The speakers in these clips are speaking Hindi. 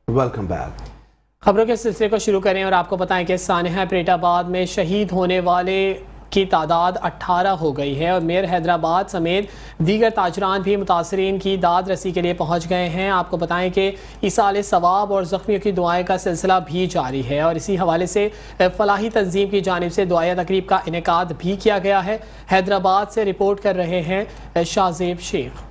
Welcome back. खबरों के सिलसिले को शुरू करें और आपको बताएं कि सानेहा पेटाबाद में शहीद होने वाले की तादाद 18 हो गई है और मेयर हैदराबाद समेत दीगर ताजरान भी मुतासरीन की दाद रसी के लिए पहुंच गए हैं। आपको बताएं कि ईसाल सवाब और ज़ख्मियों की दुआएं का सिलसिला भी जारी है और इसी हवाले से फलाही तंजीम की जानिब से दुआया तकरीब का इनेकाद भी किया गया है। हैदराबाद से रिपोर्ट कर रहे हैं शाहजेब शेख।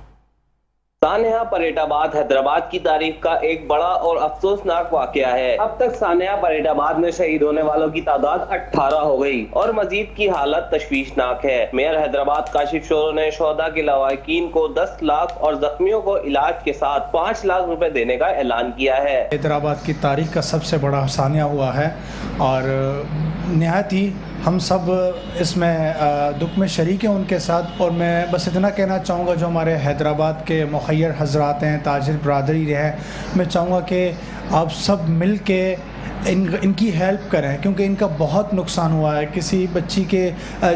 सानेहा परेटाबाद हैदराबाद की तारीख का एक बड़ा और अफसोसनाक वाकया है। अब तक सानेहा परेटाबाद में शहीद होने वालों की तादाद 18 हो गई और मजीद की हालत तशवीशनाक है। मेयर हैदराबाद काशिफ शोरो ने शोहदा के लवाकिन को 10 लाख और जख्मियों को इलाज के साथ 5 लाख रुपए देने का ऐलान किया है। हैदराबाद की तारीख का सबसे बड़ा सानिया हुआ है और निहायत ही हम सब इसमें दुख में शरीक हैं उनके साथ। और मैं बस इतना कहना चाहूँगा, जो हमारे हैदराबाद के मुखय्यर हजरात हैं, ताजिर बरदरी है, मैं चाहूँगा कि आप सब मिल के इनकी हेल्प करें, क्योंकि इनका बहुत नुकसान हुआ है। किसी बच्ची के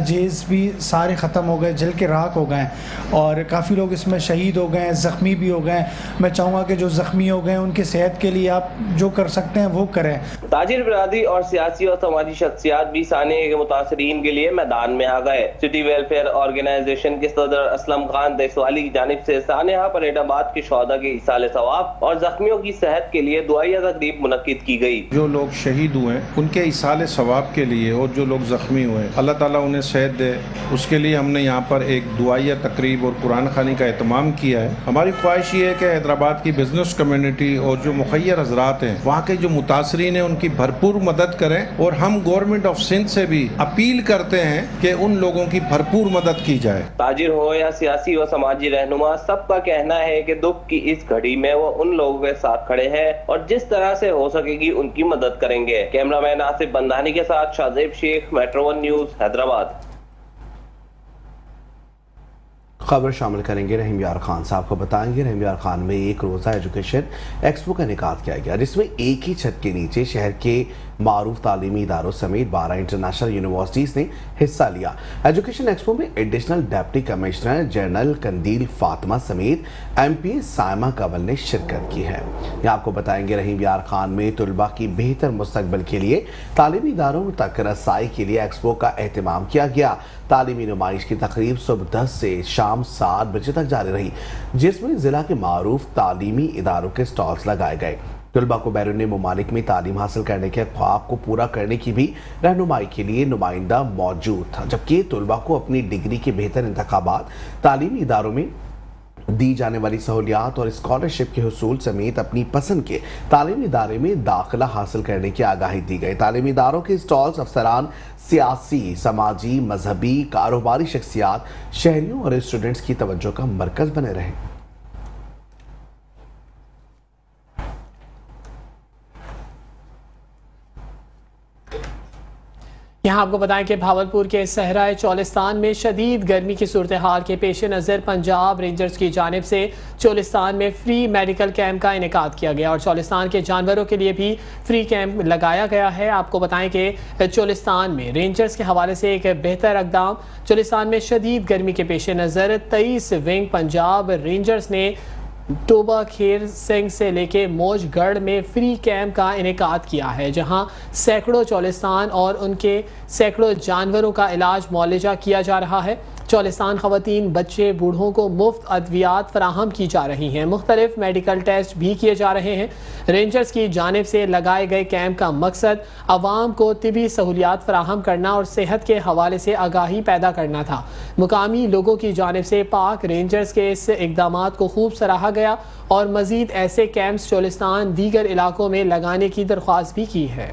जेज़ भी सारे ख़त्म हो गए, जल के राख हो गए और काफ़ी लोग इसमें शहीद हो गए, ज़ख्मी भी हो गए। मैं चाहूँगा कि जो ज़ख्मी हो गए उनकी सेहत के लिए आप जो कर सकते हैं वो करें। ताजिर बरादरी और सियासी और समाजी शख्सियात भी सानिया के मुतासरीन के लिए मैदान में आ गए। सिटी वेलफेयर ऑर्गेनाइजेशन के सदर असलम खान देसवाली की जानिब से सानिया परेटाबाद के शोहदा के इसाले सवाब और जख्मियों की सेहत के लिए दुआया तकरीब मुनक्किद की गई। जो लोग शहीद हुए उनके इसाले सवाब के लिए और जो लोग ज़ख्मी हुए अल्लाह ताला उन्हें सेहत दे, उसके लिए हमने यहाँ पर एक दुआया तकरीब और कुरान खानी का एहतमाम किया है। हमारी ख्वाहिश ये है कि हैदराबाद की बिजनेस कम्युनिटी और जो मुखय्यर हजरात हैं, वहाँ के जो मुतासरीन हैं, उनकी भरपूर मदद करें और हम गवर्नमेंट ऑफ सिंध से भी अपील करते हैं कि उन लोगों की भरपूर मदद की जाए। ताजिर हो या सियासी व समाजी रहनुमा, सबका कहना है कि दुख की इस घड़ी में वो उन लोगों के साथ खड़े हैं और जिस तरह से हो सकेगी उनकी मदद करेंगे। कैमरामैन आसिफ बंदानी के साथ शाहजेब शेख, मेट्रो 1 न्यूज, हैदराबाद। खबर शामिल करेंगे रहीम यार खान साहब को बताएंगे। रहीम यार खान में एक रोज़ा एजुकेशन एक्सपो का इनेकाद किया गया, जिसमें एक ही छत के नीचे शहर के मारूफ तालीमी इदारों समेत 12 इंटरनेशनल यूनिवर्सिटीज़ ने हिस्सा लिया। एजुकेशन एक्सपो में एडिशनल डिप्टी कमिश्नर जनरल कंदील फातिमा समेत MP साइमा कंवल ने शिरकत की है। यहाँ आपको बताएंगे रहीम यार खान में तलबा की बेहतर मुस्तकबिल के लिए तालीमी इदारों तक रसाई के लिए एक्सपो का एहतमाम किया गया। तालीमी नुमाइश की तकरीब सुबह 10 से शाम 7 बजे तक जारी रही, जिसमें जिला के मारूफ तालीमी इदारों के स्टॉल्स लगाए गए। तलबा को बैरून मुमालिक में तालीम हासिल करने के ख्वाब को पूरा करने की भी रहनुमाई के लिए नुमाइंदा मौजूद था, जबकि तलबा को अपनी डिग्री के बेहतर इंतखाबात, तालीमी इदारों में दी जाने वाली सहूलियात और स्कॉलरशिप के हुसूल समेत अपनी पसंद के तालीमी इदारे में दाखिला हासिल करने की आगाही दी गई। तालीमी इदारों के स्टॉल्स अफसरान, सियासी, समाजी, मजहबी, कारोबारी शख्सियात, शहरियों और स्टूडेंट्स की तवज्जो का मरकज बने रहे। यहाँ आपको बताएं कि भावलपुर के सहराए चोलिस्तान में शदीद गर्मी की सूरत हाल के पेश नज़र पंजाब रेंजर्स की जानिब से चोलिस्तान में फ्री मेडिकल कैंप का इनेकाद किया गया और चोलिस्तान के जानवरों के लिए भी फ्री कैंप लगाया गया है। आपको बताएं कि चोलिस्तान में रेंजर्स के हवाले से एक बेहतर इक़दाम। चोलिस्तान में शदीद गर्मी के पेश नज़र 23 विंग पंजाब रेंजर्स ने टोबा खेर सिंह से लेके मौजगढ़ में फ्री कैंप का इनेकाद किया है, जहां सैकड़ों चोलिस्तान और उनके सैकड़ों जानवरों का इलाज मुआलजा किया जा रहा है। चोलिस्तान ख़वातीन, बच्चे, बूढ़ों को मुफ्त अद्वियात फराहम की जा रही हैं। मुख्तलिफ मेडिकल टेस्ट भी किए जा रहे हैं। रेंजर्स की जानिब से लगाए गए कैंप का मकसद आवाम को तिबी सहूलियात फराहम करना और सेहत के हवाले से आगाही पैदा करना था। मुकामी लोगों की जानिब से पाक रेंजर्स के इस इक़दामात को खूब सराहा गया और मज़ीद ऐसे कैंप्स चोलिस्तान दीगर इलाकों में लगाने की दरख्वास्त भी की है।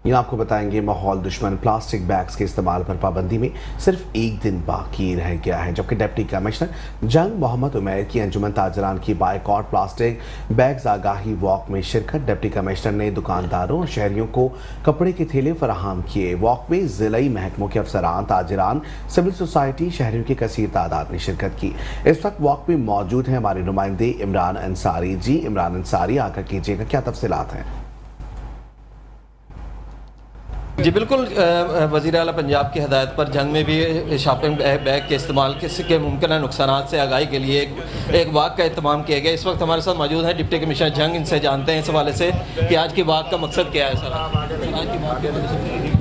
यहाँ आपको बताएंगे माहौल दुश्मन प्लास्टिक बैग्स के इस्तेमाल पर पाबंदी में सिर्फ एक दिन बाकी रह गया है, जबकि डिप्टी कमिश्नर जंग मोहम्मद उमैर की अंजुमन ताजरान की बायकॉट प्लास्टिक बैग्स आगाही वॉक में शिरकत। डिप्टी कमिश्नर ने दुकानदारों और शहरियों को कपड़े के थैले फराहम किए। वॉक में जिलाई महकमों के अफसरान, ताजरान, सिविल सोसाइटी, शहरियों की कसीर तादाद ने शिरकत की। इस वक्त वॉक में मौजूद हैं हमारे नुमाइंदे इमरान अंसारी। जी इमरान अंसारी, आकर कीजिएगा, क्या तफसीलात हैं? जी बिल्कुल, वज़ीर आला पंजाब की हदायत पर जंग में भी शॉपिंग बैग के इस्तेमाल के मुमकिन नुकसानात से आगाही के लिए एक वाक का एहतमाम किया गया। इस वक्त हमारे साथ मौजूद हैं डिप्टी कमिश्नर जंग। इनसे जानते हैं इस हवाले से कि आज की वाक का मकसद क्या है सर।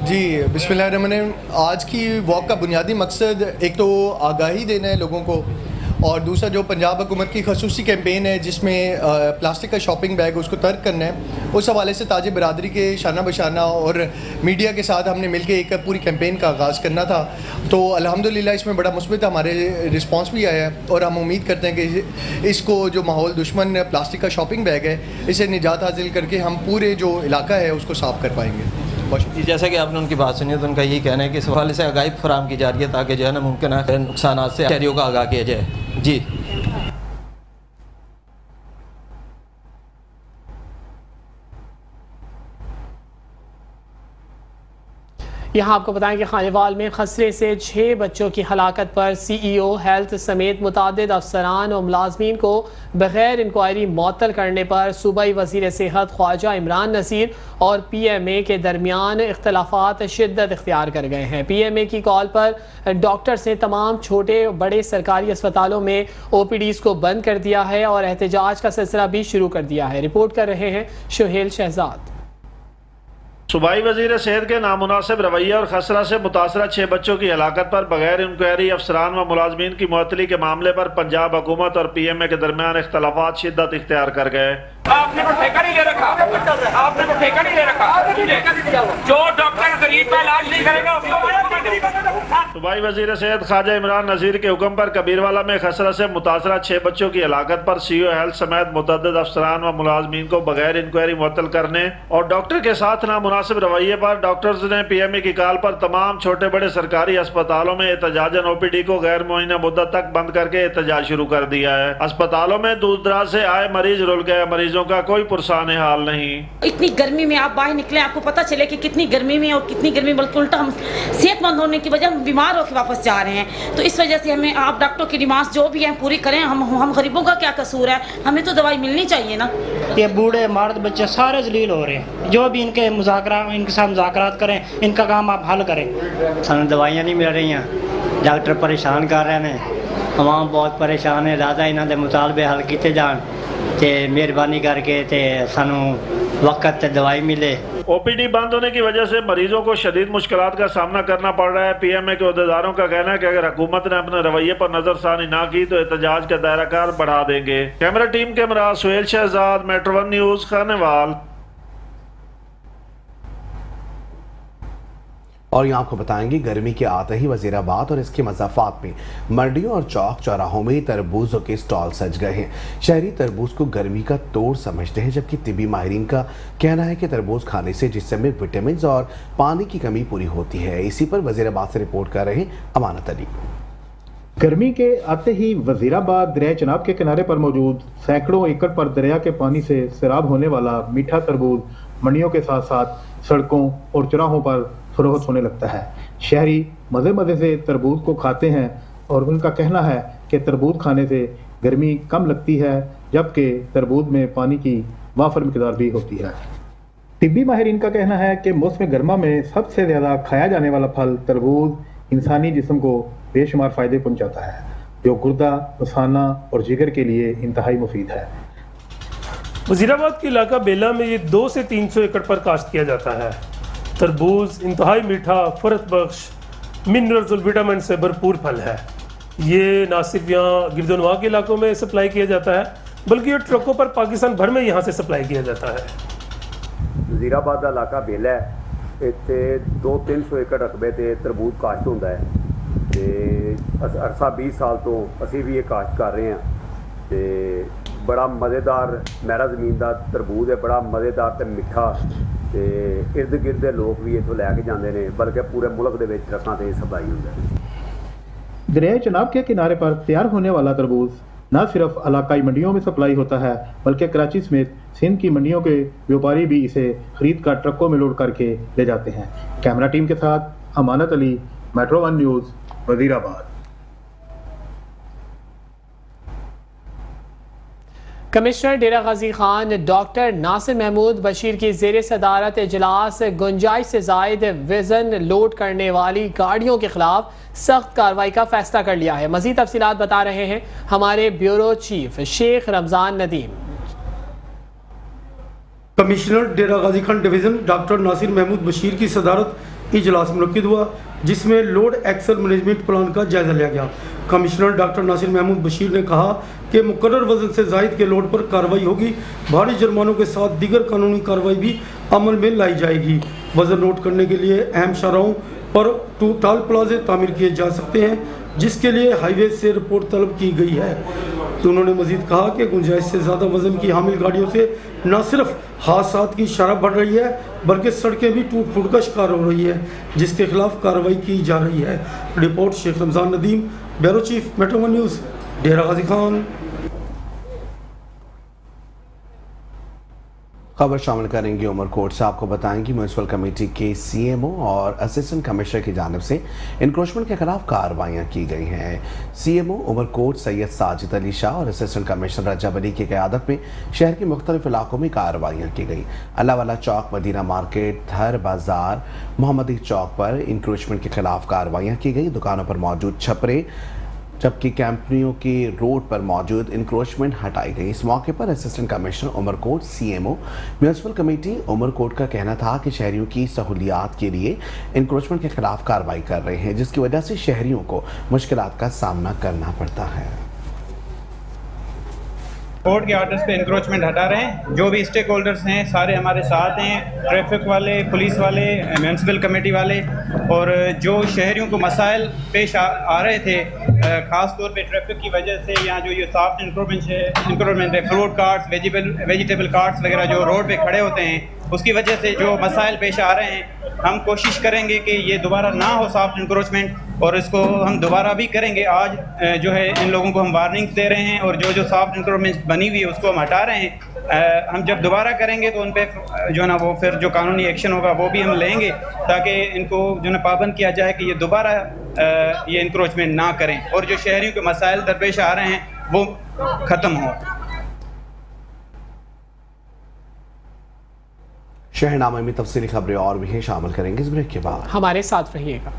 जी बिस्मिल्लाहिर्रहमानिर्रहीम। आज की वॉक का बुनियादी मकसद एक तो आगाही देना है लोगों को, और दूसरा जो पंजाब हुकूमत की खसूसी कैंपेन है जिसमें प्लास्टिक का शॉपिंग बैग उसको तर्क करना है, उस हवाले से ताजिर बरादरी के शाना बशाना और मीडिया के साथ हमने मिलकर एक पूरी कैंपेन का आगाज़ करना था। तो अल्हम्दुलिल्लाह इसमें बड़ा मुस्बित हमारे रिस्पांस भी आया है, और हम उम्मीद करते हैं कि इसको जो माहौल दुश्मन प्लास्टिक का शॉपिंग बैग है इसे निजात हासिल करके हम पूरे जो इलाका है उसको साफ़ कर पाएंगे। जैसा कि आपने उनकी बात सुनी तो उनका यही कहना है कि इस हवाले से आगाही फराहम की जा रही है ताकि जो है ना मुमकिन नुकसान से शहरियों का आगाह किया जाए। जी यहाँ आपको बताएं कि खानेवाल में खसरे से 6 बच्चों की हलाकत पर CEO हेल्थ समेत मुतादिद अफसरान और मुलाजमीन को बगैर इंक्वायरी मअतल करने पर सूबाई वज़ीर सेहत ख्वाजा इमरान नज़ीर और PMA के दरमियान इख्तलाफात शिद्दत इख्तियार कर गए हैं। PMA की कॉल पर डॉक्टर्स ने तमाम छोटे बड़े सरकारी अस्पतालों में OPDs को बंद कर दिया है और एहतजाज का सिलसिला भी शुरू कर दिया है। रिपोर्ट कर रहे हैं शोहेल शहजाद। सूबाई वजीर सेहत के नामुनासिब रवैया और खसरा से मुतासरा 6 बच्चों की हलाकत पर बगैर इंक्वायरी अफसरान व मुलाजमीन की मुअत्तली के मामले पर पंजाब हुकूमत और PMA के दरमियान इख्तलाफात शिद्दत इख्तियार कर गए। आपने कोई ठेका नहीं ले रखा, आपने कोई ठेका नहीं ले रखा। जो डॉक्टर गरीब का इलाज नहीं करेगा सूबाई वजीर सेहत ख्वाजा इमरान नज़ीर के हुक्म पर कबीरवाला में खसरा से मुतासरा 6 बच्चों की हलाकत पर CEO हेल्थ समेत मुतअद्दिद अफसरान व मुलाजमीन को बगैर इंक्वायरी मुअत्तल करने और डॉक्टर के साथ नामुनासिब रवैये पर डॉक्टर्स ने PMA की कॉल पर तमाम छोटे बड़े सरकारी अस्पतालों में एहतजाजन OPD को गैर मुअय्यना मुद्दत तक बंद करके एहतजाज शुरू कर दिया है। अस्पतालों में दूर दराज से आए मरीज रुल गए, मरीजों का कोई पुरसाने हाल नहीं। इतनी गर्मी में आप बाहर निकले, आपको पता चले कि कितनी गर्मी में और कितनी गर्मी, बल्कि उल्टा हम सेहतमंद होने की वजह हम बीमार होकर वापस जा रहे हैं। तो इस वजह से हमें आप डॉक्टरों की डिमांड्स जो भी हैं पूरी करें। हम गरीबों का क्या कसूर है, हमें तो दवाई मिलनी चाहिए ना। ये बूढ़े मर्द बच्चे सारे जलील हो रहे हैं। जो भी इनके साथ मुज़ाकरात करें, इनका काम आप हल करें। सानू दवाइयां नहीं मिल रही, डॉक्टर परेशान कर रहे हैं, आवाम बहुत परेशान है। राजा इन्हों के मुतालबे हल किए जान ते मेहरबानी करके ते सानू वक्त ते दवाई मिले। OPD बंद होने की वजह से मरीजों को शदीद मुश्किलात का सामना करना पड़ रहा है। PMA के अहदेदारों का कहना है कि अगर हुकूमत ने अपने रवैये पर नजरसानी ना की तो एहतजाज का दायरा कार बढ़ा देंगे। कैमरा टीम के हमरा सुहेल शहजाद, मेट्रो 1 न्यूज़, खानेवाल। और यहाँ आपको बताएंगे गर्मी के आते ही वजीराबाद और इसके मज़ाफ़ात में मंडियों और चौक चौराहों में तरबूजों के स्टॉल सज गए हैं। शहरी तरबूज को गर्मी का तोड़ समझते हैं, जबकि तिबी माहिरीन का कहना है कि तरबूज खाने से जिस्म में विटामिन और पानी की कमी पूरी होती है। इसी पर वजीराबाद से रिपोर्ट कर रहे हैं अमानत अली। गर्मी के आते ही वजीराबाद दरिया चनाब के किनारे पर मौजूद सैकड़ों एकड़ पर दरिया के पानी से सैराब होने वाला मीठा तरबूज मंडियों के साथ साथ सड़कों और चौराहों पर फरोख्त होने लगता है। शहरी मज़े मज़े से तरबूज को खाते हैं और उनका कहना है कि तरबूज खाने से गर्मी कम लगती है, जबकि तरबूज में पानी की वाफर मिकदार भी होती है। तिब्बी माहिरीन का कहना है कि मौसम गर्मा में सबसे ज़्यादा खाया जाने वाला फल तरबूज इंसानी जिस्म को बेशुमार फ़ायदे पहुँचाता है, जो गुर्दा, मसाना और जिगर के लिए इंतहाई मुफीद है। वजीराबाद के इलाका बेला में ये 200 से 300 एकड़ पर काश्त किया जाता है। तरबूज इंतहाई मीठा, फ़रत बख्श, मिनरल्स और विटामिन से भरपूर फल है। ये ना सिर्फ यहाँ गिरदोनवा के इलाकों में सप्लाई किया जाता है, बल्कि ये ट्रकों पर पाकिस्तान भर में यहाँ से सप्लाई किया जाता है। वजीराबाद का इलाका बेला है, इतने 200-300 एकड़ रकबे से तरबूज काश्त होता है। अरसा 20 साल तो असी भी ये काश्त कर रहे हैं। तो बड़ा मज़ेदार मेरा ज़मीन का तरबूज है, बड़ा मज़ेदार तो मिठा। इर्द गिर्द के लोग भी इतों लैके जाते हैं, बल्कि पूरे मुल्क के ट्रकों से सप्लाई होता है। दरिया चनाब के किनारे पर तैयार होने वाला तरबूज न सिर्फ इलाकाई मंडियों में सप्लाई होता है, बल्कि कराची समेत सिंध की मंडियों के व्यापारी भी इसे खरीद कर ट्रकों में लोड करके ले जाते हैं। कैमरा टीम के साथ Amanat Ali, Metro 1 news, Wazirabad. Commissioner Dera Ghazi Khan doctor Nasir Mahmood Bashir की ज़ेर सदारत इजलास गुंजाइश से ज़ायद वज़न लोड करने वाली गाड़ियों के खिलाफ सख्त कार्रवाई का फैसला कर लिया है। मज़ीद तफसीलात बता रहे हैं हमारे bureau chief Sheikh Ramzan Nadeem. Commissioner Dera Ghazi Khan division doctor Nasir Mahmood Bashir की सदारत इजलास मुनक्किद हुआ, जिसमें लोड एक्सल मैनेजमेंट प्लान का जायजा लिया गया। कमिश्नर डॉक्टर नासिर महमूद बशीर ने कहा कि मुकर्रर वजन से जायद के लोड पर कार्रवाई होगी। भारी जुर्मानों के साथ दीगर कानूनी कार्रवाई भी अमल में लाई जाएगी। वजन नोट करने के लिए अहम शाहराहों पर टोल प्लाजे तामीर किए जा सकते हैं, जिसके लिए हाईवे से रिपोर्ट तलब की गई है। तो उन्होंने मजीद कहा कि गुंजाइश से ज़्यादा वजन की हामिल गाड़ियों से न सिर्फ हादसात की शरह बढ़ रही है, बल्कि सड़कें भी टूट फूट का शिकार हो रही है, जिसके खिलाफ कार्रवाई की जा रही है। Report Sheikh Ramzan Nadeem, bureau chief Metro one news, Dera Ghazi Khan. खबर शामिल करेंगे उमरकोट से। आपको बताएंगे म्यूनसिपल कमेटी के सीएमओ और असिस्टेंट कमिश्नर की जानिब से इंक्रोचमेंट के खिलाफ कार्रवाइयाँ की गई हैं। सीएमओ उमरकोट सैयद साजिद अली शाह और असिस्टेंट कमिश्नर रजब अली की क़यादत में शहर के मुख्तलिफ इलाकों में कार्रवाइयाँ की गई। अल्लाहवाला चौक, मदीना मार्केट, थर बाजार, मोहम्मदी चौक पर इंक्रोचमेंट के खिलाफ कार्रवाइयाँ की गई। दुकानों पर मौजूद छपरे जबकि कंपनियों के रोड पर मौजूद इंक्रोचमेंट हटाई गई। इस मौके पर assistant commissioner Umarkot, CMO, municipal committee Umarkot का कहना था कि शहरियों की सहूलियात के लिए इंक्रोचमेंट के खिलाफ कार्रवाई कर रहे हैं, जिसकी वजह से शहरियों को मुश्किलात का सामना करना पड़ता है। कोर्ट के ऑर्डर्स पे इंक्रोचमेंट हटा रहे हैं। जो भी स्टेक होल्डर्स हैं सारे हमारे साथ हैं, ट्रैफिक वाले, पुलिस वाले, म्यूनसिपल कमेटी वाले, और जो शहरियों को मसाइल पेश आ रहे थे, ख़ास तौर पे ट्रैफिक की वजह से यहाँ जो ये सॉफ्ट इंक्रोचमेंट है, फ्रूट कार्ट्स, वेजिटेबल कार्ट्स वगैरह जो रोड पे खड़े होते हैं, उसकी वजह से जो मसाइल पेश आ रहे हैं, हम कोशिश करेंगे कि ये दोबारा ना हो सॉफ्ट इंक्रोचमेंट, और इसको हम दोबारा भी करेंगे। आज जो है इन लोगों को हम वार्निंग दे रहे हैं और जो सॉफ्ट इंक्रोचमेंट बनी हुई है उसको हम हटा रहे हैं। हम जब दोबारा करेंगे तो उन पर जो है ना वो फिर जो कानूनी एक्शन होगा वो भी हम लेंगे, ताकि इनको जो है पाबंद किया जाए कि ये दोबारा ये इंक्रोचमेंट ना करें और जो शहरियों के मसाइल दरपेश आ रहे हैं वो ख़त्म हो। शहरनामे में तफसीली खबरें और भी हैं, शामिल करेंगे इस ब्रेक के बाद। हमारे साथ रहिएगा।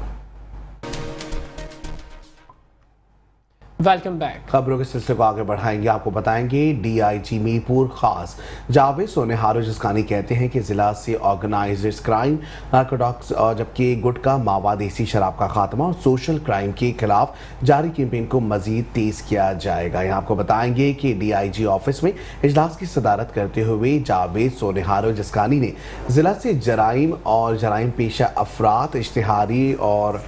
Welcome back. खबरों के सिलसिले को आगे बढ़ाएंगे। आपको बताएंगे डीआईजी मीरपुर खास जावेद सोनेहारो जिस्कानी कहते हैं कि जिला से ऑर्गेनाइज्ड क्राइम, नार्कोटिक्स और जबकि गुटखा, मावा, देसी शराब का खात्मा और सोशल क्राइम के खिलाफ जारी कैंपेन को मजीद तेज किया जाएगा। यहाँ आपको बताएंगे कि डीआईजी ऑफिस में इजलास की सदारत करते हुए जावेद सोनेहारो जिस्कानी ने जिला से जराइम और जराइम पेशा अफराद, इश्तिहारी और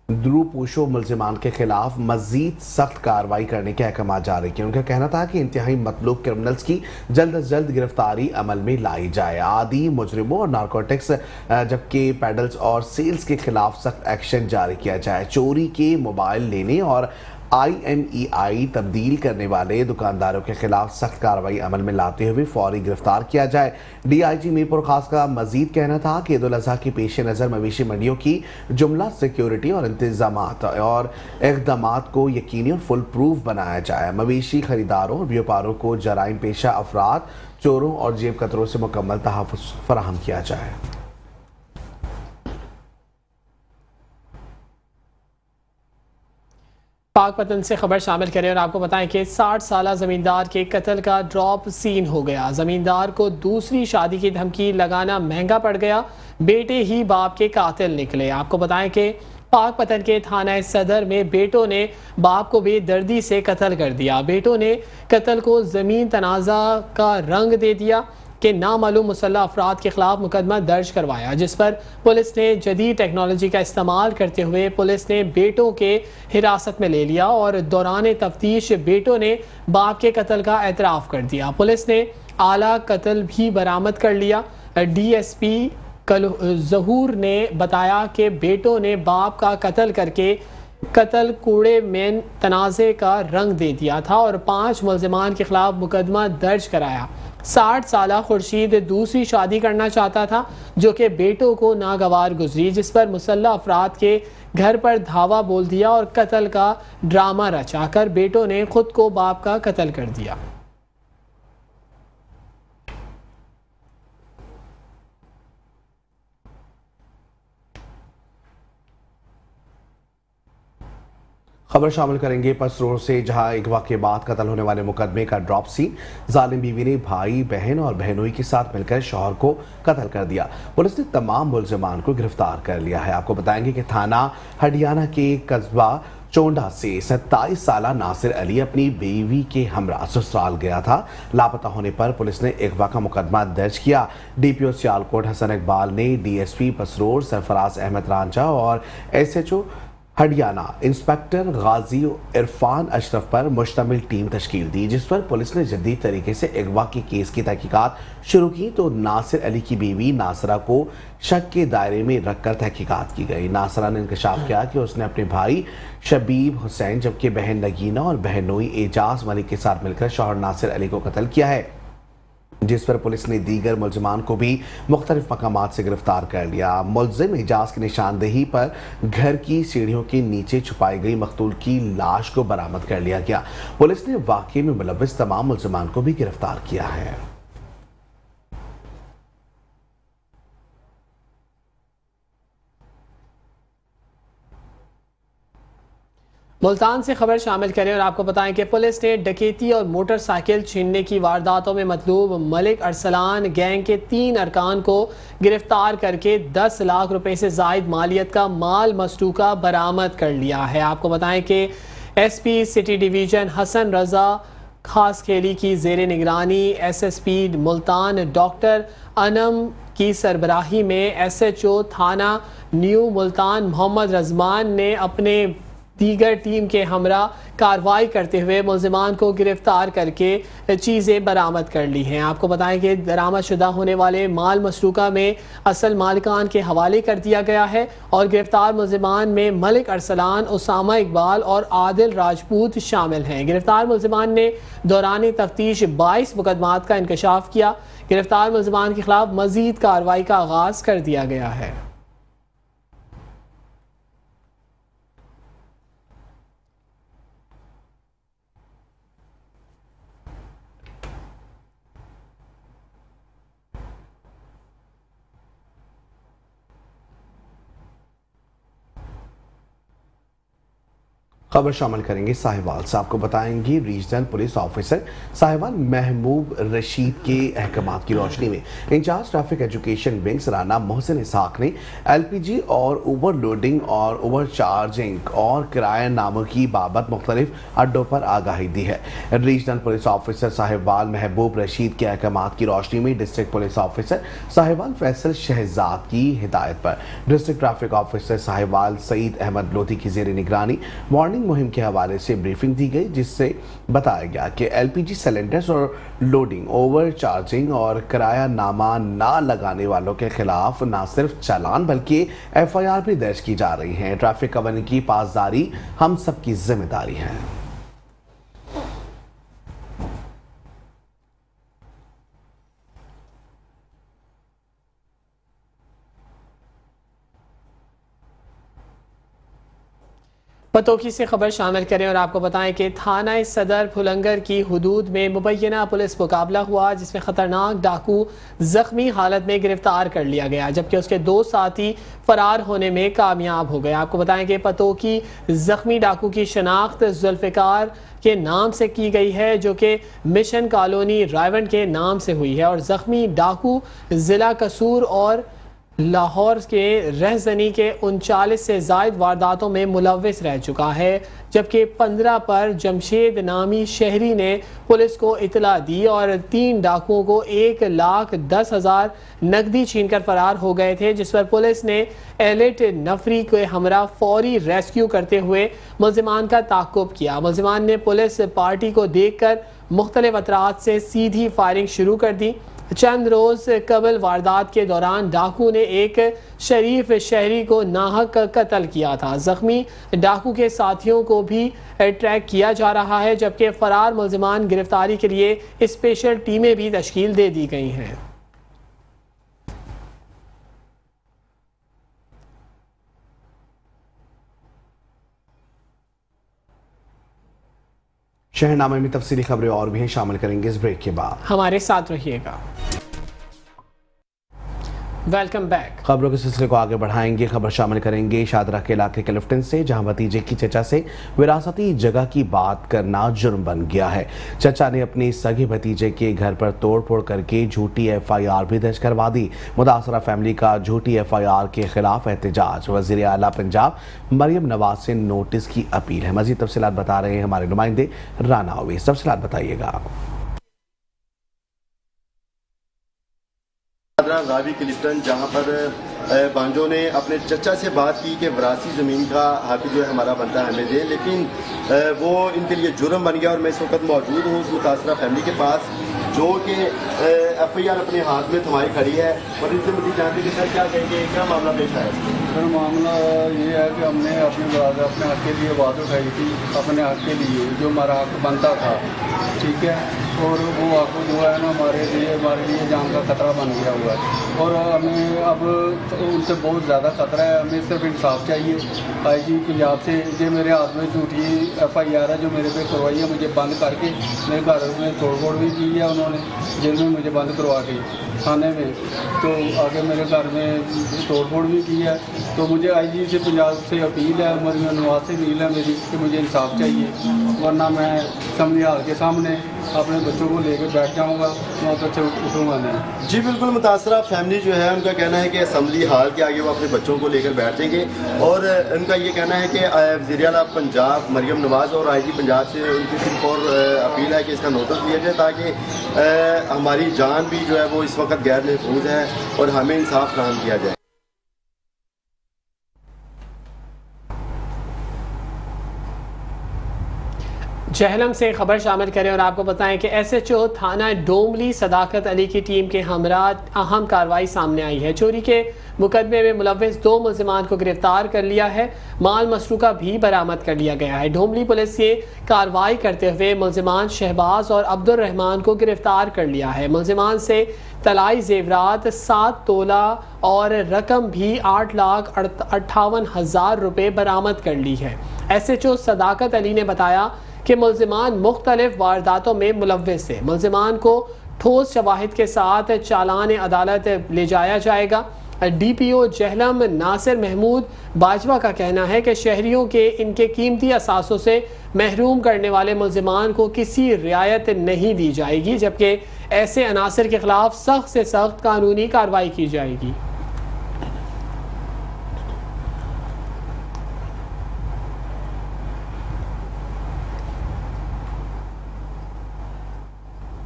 द्रुपोशो मुल्जिमान के खिलाफ मजीद सख्त कार्रवाई करने के अहकाम जारी किए। उनका कहना था कि इंतहाई मतलूब क्रिमिनल्स की जल्द अज जल्द गिरफ्तारी अमल में लाई जाए। आदि मुजरिमों और नारकोटिक्स जबकि पेडल्स और सेल्स के खिलाफ सख्त एक्शन जारी किया जाए। चोरी के मोबाइल लेने और IMEI तब्दील करने वाले दुकानदारों के खिलाफ सख्त कार्रवाई अमल में लाते हुए फौरी गिरफ्तार किया जाए। डीआईजी मीरपुर खास का मजीद कहना था कि ईद उल अज़हा के पेश नज़र मवेशी मंडियों की जुमला सिक्योरिटी और इंतजामात और इक़दामात को यकीनी और फुल प्रूफ बनाया जाए। मवेशी खरीदारों और व्यापारों को जराइम पेशा अफराद, चोरों और जेब कतरों से मुकम्मल तहफ़्फ़ुज़ फराहम किया जाए। पाकपतन से खबर शामिल करें और आपको बताएं कि 60 साला ज़मींदार के कत्ल का ड्रॉप सीन हो गया। ज़मींदार को दूसरी शादी की धमकी लगाना महंगा पड़ गया। बेटे ही बाप के कातिल निकले। आपको बताएं कि पाकपतन के थाना सदर में बेटों ने बाप को बेदर्दी से कत्ल कर दिया। बेटों ने कत्ल को ज़मीन तनाज़ा का रंग दे दिया कि नामालूम मुसल्लह अफराद के खिलाफ मुकदमा दर्ज करवाया, जिस पर पुलिस ने जदीद टेक्नोलॉजी का इस्तेमाल करते हुए पुलिस ने बेटों के हिरासत में ले लिया और दौरान तफ्तीश बेटों ने बाप के कत्ल का एतराफ़ कर दिया। पुलिस ने आला कत्ल भी बरामद कर लिया। DSP ज़हूर ने बताया कि बेटों ने बाप का कत्ल करके कत्ल कूड़े में तनाज़े का रंग दे दिया था और 5 मुल्ज़िमान के खिलाफ मुकदमा दर्ज कराया। 60 साला खुर्शीद दूसरी शादी करना चाहता था, जो कि बेटों को नागवार गुजरी, जिस पर मुसल्लह अफराद के घर पर धावा बोल दिया और कत्ल का ड्रामा रचाकर बेटों ने खुद को बाप का कत्ल कर दिया। खबर शामिल करेंगे पसरोर से, जहां अगवा के बाद कत्ल होने वाले मुकदमे का ड्रॉप सीन। जालिम बीवी ने भाई बहन और बहनोई के साथ मिलकर शौहर को कत्ल कर दिया। पुलिस ने तमाम मुलजमान को गिरफ्तार कर लिया है। आपको बताएंगे कि थाना हडियाना के कस्बा चोंडा से 27 साला नासिर अली अपनी बीवी के हमरा ससुराल गया था। लापता होने पर पुलिस ने अगवा का मुकदमा दर्ज किया। डीपीओ सियालकोट हसन इकबाल ने डीएसपी पसरोर सरफराज अहमद रांझा और एसएचओ हडियाना इंस्पेक्टर गाजी इरफान अशरफ पर मुश्तमिल टीम तश्कील दी, जिस पर पुलिस ने जदीद तरीके से अगवा के केस की तहकीकात शुरू की। तो नासिर अली की बीवी नासरा को शक के दायरे में रखकर तहकीकात की गई। नासरा ने इंकशाफ किया कि उसने अपने भाई शबीब हुसैन जबकि बहन नगीना और बहनोई एजाज मलिक के साथ मिलकर शौहर नासिर अली को कत्ल किया है, जिस पर पुलिस ने दीगर मुलजमान को भी मुख्तलिफ मकामात से गिरफ्तार कर लिया। मुलजिम एजाज की निशानदेही पर घर की सीढ़ियों के नीचे छुपाई गई मकतूल की लाश को बरामद कर लिया गया। पुलिस ने वाकये में मुलव्विस तमाम मुलजमान को भी गिरफ्तार किया है। मुल्तान से खबर शामिल करें और आपको बताएं कि पुलिस ने डकैती और मोटरसाइकिल छीनने की वारदातों में मतलूब मलिक अरसलान गैंग के 3 अरकान को गिरफ्तार करके 10 लाख रुपए से जायद मालियत का माल मसरूका बरामद कर लिया है। आपको बताएं कि SP city division Hasan Raza खास खेली की जेर निगरानी एसएसपी मुल्तान डॉक्टर अनम की सरबराही में एसएचओ थाना न्यू मुल्तान मोहम्मद रजमान ने अपने दीगर टीम के हमरा कार्रवाई करते हुए मुलजिमान को गिरफ्तार करके चीज़ें बरामद कर ली हैं। आपको बताएं कि बरामद शुदा होने वाले माल मसरूका में असल मालिकान के हवाले कर दिया गया है और गिरफ्तार मुलजिमान में मलिक अरसलान, उसामा इकबाल और आदिल राजपूत शामिल हैं। गिरफ्तार मुलजिमान ने दौरान तफ्तीश 22 मुकदमात का इंकशाफ किया। गिरफ्तार मुलजिमान के खिलाफ मजीद कार्रवाई का आगाज कर दिया गया है। खबर शामिल करेंगे साहिवाल से। आपको बताएंगे रीजनल पुलिस ऑफिसर साहिवाल महबूब रशीद के अहकामात की रोशनी में incharge traffic education wing Rana Mohsin Ishaq ने एलपीजी और ओवरलोडिंग और ओवरचार्जिंग और किराया नामों की बाबत मुख्तलिफ अड्डों पर आगाही दी है। रीजनल पुलिस ऑफिसर साहिवाल महबूब रशीद के अहकामात की रोशनी में district police officer Sahiwal Faisal Shahzad की हिदायत पर district traffic officer Sahiwal Saeed Ahmed Lodhi की जेर निगरानी वार्निंग मुहिम के हवाले से ब्रीफिंग दी गई, जिससे बताया गया कि एलपीजी सिलेंडर्स और लोडिंग, ओवर चार्जिंग और किराया नामा ना लगाने वालों के खिलाफ न सिर्फ चालान बल्कि एफआईआर भी दर्ज की जा रही है। ट्रैफिक कवानीन की पासदारी हम सबकी जिम्मेदारी है। पतोकी से खबर शामिल करें और आपको बताएं कि थाना सदर फुलंगर की हुदूद में मुबैना पुलिस मुकाबला हुआ, जिसमें खतरनाक डाकू जख्मी हालत में गिरफ्तार कर लिया गया, जबकि उसके 2 साथी फरार होने में कामयाब हो गए। आपको बताएं कि पतोकी जख्मी डाकू की शनाख्त जुल्फिकार के नाम से की गई है, जो कि मिशन कॉलोनी रायवंड के नाम से हुई है, और जख्मी डाकू जिला कसूर और लाहौर के रहजनी के 39 से जायद वारदातों में मुलव्विस रह चुका है, जबकि 15 पर जमशेद नामी शहरी ने पुलिस को इतला दी और 3 डाकुओं को 1,10,000 नकदी छीनकर फरार हो गए थे, जिस पर पुलिस ने एलिट नफरी के हमरा फौरी रेस्क्यू करते हुए मुलजिमान का ताक़ुब किया। मुलजिमान ने पुलिस पार्टी को देखकर मुख्तलिफ अतरात से सीधी फायरिंग शुरू कर दी, चंद रोज कबल वारदात के दौरान डाकू ने एक शरीफ शहरी को नाहक कत्ल किया था। जख्मी डाकू के साथियों को भी ट्रैक किया जा रहा है, जबकि फरार मुलजिमान गिरफ्तारी के लिए स्पेशल टीमें भी तश्कील दे दी गई हैं। शहरनामे में तफसीली खबरें और भी हैं, शामिल करेंगे इस ब्रेक के बाद। हमारे साथ रहिएगा। Welcome back. खबरों के सिलसिले को आगे बढ़ाएंगे। खबर शामिल करेंगे शादरा के इलाके के लिफ्टन से, जहां भतीजे की चचा से विरासती जगह की बात करना जुर्म बन गया है। चचा ने अपने सगे भतीजे के घर पर तोड़फोड़ करके झूठी FIR भी दर्ज करवा दी। मुतासरा फैमिली का झूठी FIR के खिलाफ एहतजाज। वज़ीर आला पंजाब मरियम नवाज से नोटिस की अपील है। मजीद तफसीलात बता रहे हैं हमारे नुमाइंदे राना अवैस। तफसीलात बताइएगा। रावी क्लिफ्टन, जहाँ पर बांजो ने अपने चचा से बात की कि वरासी ज़मीन का हक जो है हमारा बनता है हमें दे, लेकिन वो इनके लिए जुर्म बन गया। और मैं इस वक्त मौजूद हूँ उस मुतासरा फैमिली के पास जो कि FIR अपने हाथ में थमाई खड़ी है, और इनसे मुझे जानते कि सर क्या कहेंगे, क्या मामला पेश आया? सर मामला ये है कि हमने अपने हक के लिए बात उठाई थी, अपने हक के लिए जो हमारा हक बनता था, ठीक है, और वो हक जो है ना हमारे लिए जान का खतरा बन गया हुआ है। और हमें अब उनसे बहुत ज़्यादा खतरा है। हमें सिर्फ इंसाफ चाहिए। IG पंजाब से जो मेरे हाथ में झूठी FIR है जो मेरे पे करवाई है, मुझे बंद करके मेरे घर में तोड़फोड़ भी की है उन्होंने, जेल में मुझे बंद करवा के थाने में, तो आगे मेरे घर में तोड़फोड़ भी की है। तो मुझे IG से पंजाब से अपील है, मरियम नवाज से अपील है मेरी कि मुझे इंसाफ चाहिए, वरना मैं असम्बली हाल के सामने अपने बच्चों को लेकर बैठ जाऊंगा, वहाँ पर उठूँगा नहीं। जी बिल्कुल, मुतासरा फैमिली जो है उनका कहना है कि असम्बली हाल के आगे वो अपने बच्चों को लेकर बैठ जाएंगे। और उनका ये कहना है कि वज़ीर आला पंजाब मरियम नवाज और IG पंजाब से उनकी सिर्फ और अपील है कि इसका नोटिस लिया जाए, ताकि हमारी जान भी जो है वो इस वक्त गैर महफूज है और हमें इंसाफ फराहम किया जाए। जहलम से खबर शामिल करें और आपको बताएं कि SHO थाना डोमली सदाकत अली की टीम के हमरा अहम कार्रवाई सामने आई है। चोरी के मुकदमे में मुलव्विस 2 मुलजिमान को गिरफ्तार कर लिया है। माल मसरूका भी बरामद कर लिया गया है। डोमली पुलिस ये कार्रवाई करते हुए मुलजिमान शहबाज और अब्दुल रहमान को गिरफ्तार कर लिया है। मुलजिमान से तलाई जेवरात 7 तोला और रकम भी 8,58,000 रुपये बरामद कर ली है। SHO सदाकत अली ने बताया कि मुलजिमान मुख्तलिफ वारदातों में मुलव्विस है। मुलजिमान को ठोस शवाहिद के साथ चालान अदालत ले जाया जाएगा। DPO जहलम नासिर महमूद बाजवा का कहना है कि शहरियों के इनके कीमती असासों से महरूम करने वाले मुलजिमान को किसी रियायत नहीं दी जाएगी, जबकि ऐसे अनासर के खिलाफ सख्त से सख्त कानूनी कार्रवाई की जाएगी।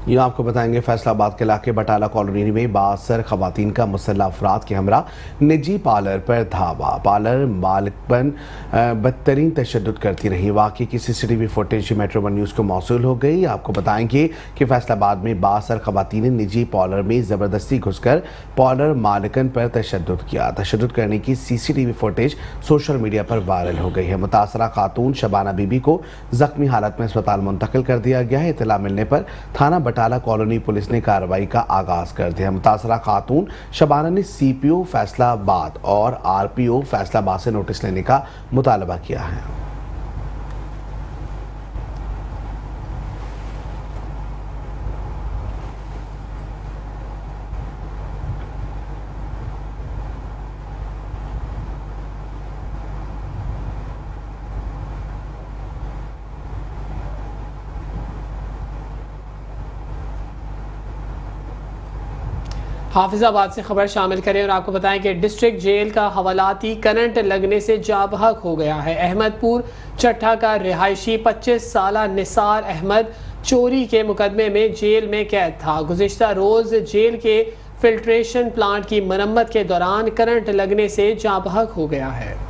ये आपको बताएंगे फैसलाबाद के इलाके बटाला कॉलोनी में 62 खवातीन का मुसल्लह अफराद के हमरा निजी पार्लर पर धावा। पार्लर मालिकन बदतरीन तशद्दुद करती रही। वाकई की CCTV फुटेज मेट्रो 1 न्यूज़ को मौसूल हो गई। आपको बताएंगे कि फैसलाबाद में 62 खवातीन ने निजी पार्लर में ज़बरदस्ती घुसकर पार्लर मालिकन पर तशद्दुद किया। तशद्दुद करने की CCTV फुटेज सोशल मीडिया पर वायरल हो गई है। मुतासरा खातून शबाना बीबी को जख्मी हालत में अस्पताल मुंतकिल कर दिया गया है। इत्तला मिलने पर थाना बटाला कॉलोनी पुलिस ने कार्रवाई का आगाज कर दिया। मुतासरा खातून शबाना ने CPO फैसलाबाद और RPO फैसलाबाद से नोटिस लेने का मुतालबा किया है। हाफिजाबाद से खबर शामिल करें और आपको बताएं कि डिस्ट्रिक्ट जेल का हवालाती करंट लगने से जाबहक हो गया है। अहमदपुर चट्ठा का रिहायशी 25 साला निसार अहमद चोरी के मुकदमे में जेल में कैद था। गुज़िश्ता रोज़ जेल के फिल्ट्रेशन प्लांट की मरम्मत के दौरान करंट लगने से जाबहक हो गया है।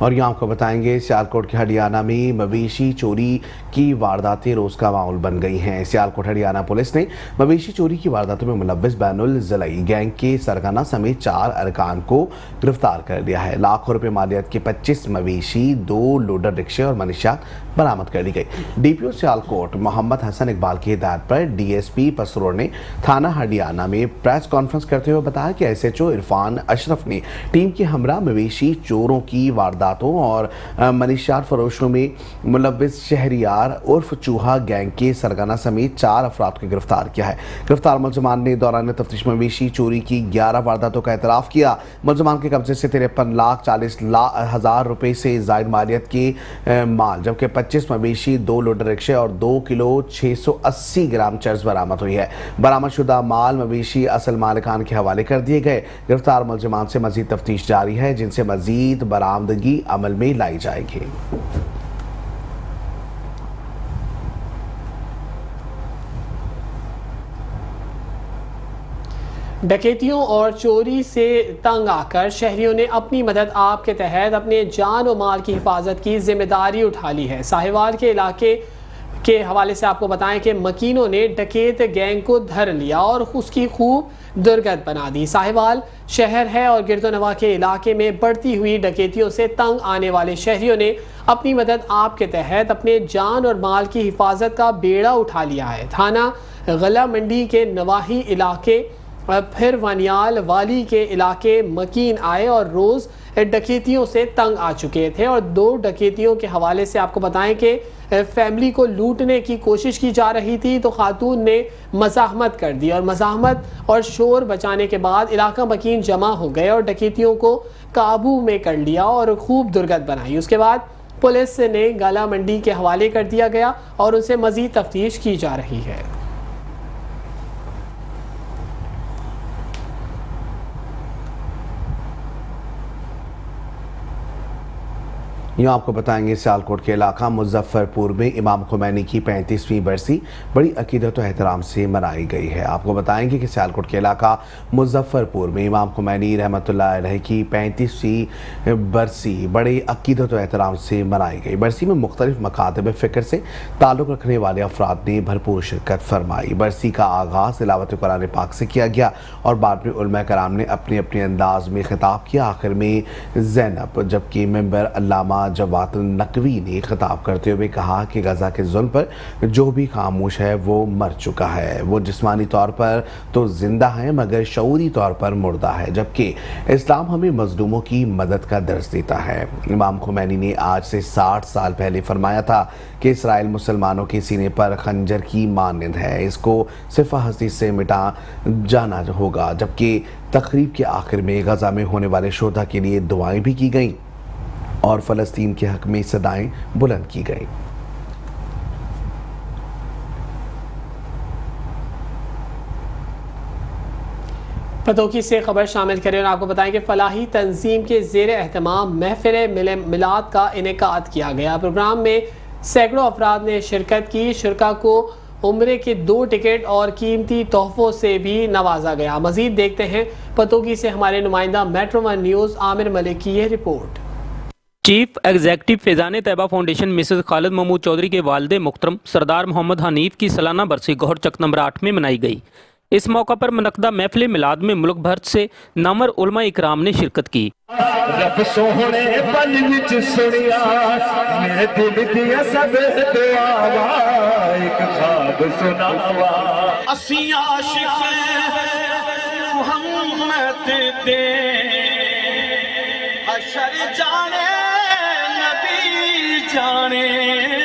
और यहाँ आपको बताएंगे सियालकोट के हरियाणा में मवेशी चोरी की वारदातें रोज का माहौल बन गई हैं। सियालकोट हरियाणा पुलिस ने मवेशी चोरी की वारदातों में मुलव्विस बैनुल ज़िलाई गैंग के सरगना समेत 4 अरकान को गिरफ्तार कर लिया है। लाखों रुपए मालियत के 25 मवेशी, 2 लोडर रिक्शे और मनीषात बरामद कर ली गई। डीपीओ सियालकोट मोहम्मद हसन इकबाल की हिदायत पर डीएसपी पसरोर ने थाना हरियाणा में प्रेस कॉन्फ्रेंस करते हुए बताया कि एसएचओ इरफान अशरफ ने टीम के हमरा मवेशी चोरों की वारदातों और मनीषात फरोशों में मुलव्विस शहरियार उर्फ चूहा गैंग के सरगना समेत 4 अफराद को गिरफ्तार किया है। गिरफ्तार मुलजमान ने दौरान तफ्तीश मवेशी चोरी की 11 वारदातों का एतराफ़ किया। मुलजमान के कब्जे से 53,40,000 रुपए से जायद मालियत के माल, जबकि 25 मवेशी, 2 लोडर रिक्शे और 2 किलो 680 ग्राम चर्स बरामद हुई है। बरामदशुदा माल मवेशी असल मालिकान के हवाले कर दिए गए। गिरफ्तार मुलजमान से मजीद तफ्तीश जारी है, जिनसे मजीद बरामदगी अमल में लाई जाएगी। डकैतियों और चोरी से तंग आकर शहरियों ने अपनी मदद आप के तहत अपने जान और माल की हिफाजत की जिम्मेदारी उठा ली है। साहिवाल के इलाके के हवाले से आपको बताएं कि मकीनों ने डकैत गैंग को धर लिया और उसकी खूब दुर्गत बना दी। साहिवाल शहर है और गिरदोनवा के इलाके में बढ़ती हुई डकैतियों से तंग आने वाले शहरियों ने अपनी मदद आप के तहत अपने जान और माल की हिफाजत का बेड़ा उठा लिया है। थाना गला मंडी के नवाही इलाके फिर वनियाल वाली के इलाके मकीन आए और रोज़ डकैतियों से तंग आ चुके थे और 2 डकैतियों के हवाले से आपको बताएं कि फैमिली को लूटने की कोशिश की जा रही थी तो खातून ने मज़ाहमत कर दी और मज़ाहमत और शोर बचाने के बाद इलाका मकीन जमा हो गए और डकैतियों को काबू में कर लिया और खूब दुर्गत बनाई। उसके बाद पुलिस ने गला मंडी के हवाले कर दिया गया और उनसे मज़ीद तफ्तीश की जा रही है। यहाँ आपको बताएंगे सियालकोट के इलाका मुजफ्फरपुर में इमाम खुमैनी की 35वीं बरसी बड़ी अकीदत और एहतराम से मनाई गई है। आपको बताएंगे कि सियालकोट के इलाका मुजफ्फरपुर में इमाम खुमैनी रहमतुल्लाह अलैह की 35वीं बरसी बड़े अकीदत और एहतराम से मनाई गई। बरसी में मुख्तलिफ मकातब फ़िक्र से ताल्लुक़ रखने वाले अफराद ने भरपूर शिरकत फरमाई। बरसी का आगाज़ तिलावत कुरान पाक से किया गया और बाद में उलमा कराम ने अपने अपने अंदाज में खिताब किया। आखिर में ज़ैनब, जबकि मेंबर अल्लामा जवाद नकवी ने खिताब करते हुए कहा कि गजा के जुल्म पर जो भी खामोश है वो मर चुका है। वो जिस्मानी तौर पर तो जिंदा है मगर शऊरी तौर पर मुर्दा है, जबकि इस्लाम हमें मजलूमों की मदद का दर्स देता है। इमाम खुमैनी ने आज से 60 साल पहले फरमाया था कि इसराइल मुसलमानों के सीने पर खंजर की मानंद है, इसको सिर्फ हस्ती से मिटा जाना होगा। जबकि तकरीब के आखिर में गजा में होने वाले शोधा के लिए दुआएं भी की गईं और फ़लस्तीन के हक में सदाएं बुलंद की गई। पतोकी से खबर शामिल करें और आपको बताएं कि फलाही तंजीम के ज़ेर एहतमाम महफिल मिलाद का इनेकाद किया गया। प्रोग्राम में सैकड़ों अफराद ने शिरकत की। शुरका को उम्रे के 2 टिकट और कीमती तोहफों से भी नवाजा गया। मजीद देखते हैं पतोकी से हमारे नुमाइंदा metro one news Aamir Malik की यह report. Chief executive Faizan Taiba foundation Mrs Khalid Mahmood Chaudhry के वालिद मोहतरम सरदार मोहम्मद हनीफ की सालाना बरसी गौहर चक नंबर 8 में मनाई गई। इस मौका पर मुनक़दा महफिल मिलाद में मुल्क भर से नामर उलमा इकराम ने शिरकत की।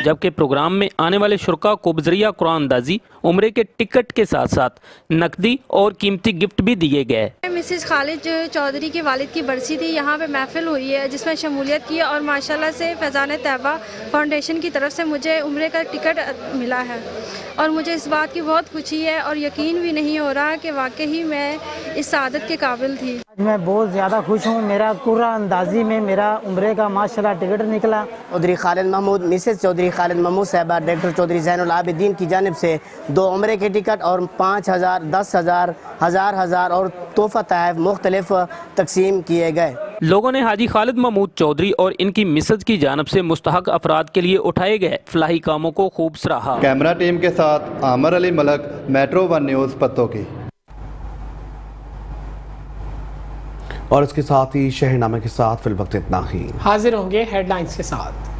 जबकि प्रोग्राम में आने वाले शुरका को बजरिया कुरान अंदाजी उम्रे के टिकट के साथ साथ नकदी और कीमती गिफ्ट भी दिए गए। मिसेस खालिद चौधरी के वालिद की बरसी थी, यहाँ पे महफिल हुई है जिसमें शमूलियत की और माशाल्लाह से फैज़ान तैयबा फाउंडेशन की तरफ से मुझे उम्रे का टिकट मिला है और मुझे इस बात की बहुत खुशी है और यकीन भी नहीं हो रहा कि वाकई मैं इस सादत के काबिल थी। मैं बहुत ज़्यादा खुश हूँ। मेरा कुरान अंदाजी में मेरा उम्रे का माशाल्लाह टिकट निकला। चौधरी खालिद महमूद, मिसेस चौधरी खालिद महमूद साहबा, डॉक्टर चौधरी ज़ैनुल आबिदीन की जानिब से 2 उम्रे के टिकट और 5,000, 10,000, 1,000 और तोहफ़ा तहफ़ मुख्तलिफ तकसीम किए गए। लोगों ने हाजी खालिद महमूद चौधरी और इनकी मिसेज की जानब से मुस्तहक अफराद के लिए उठाए गए फलाही कामों को खूब सराहा। कैमरा टीम के साथ आमर अली मलक, मेट्रो 1 न्यूज़ पत्तों की। और इसके साथ ही शहरनामे के साथ फिल वक्त इतना ही। हाजिर होंगे हेडलाइंस के साथ।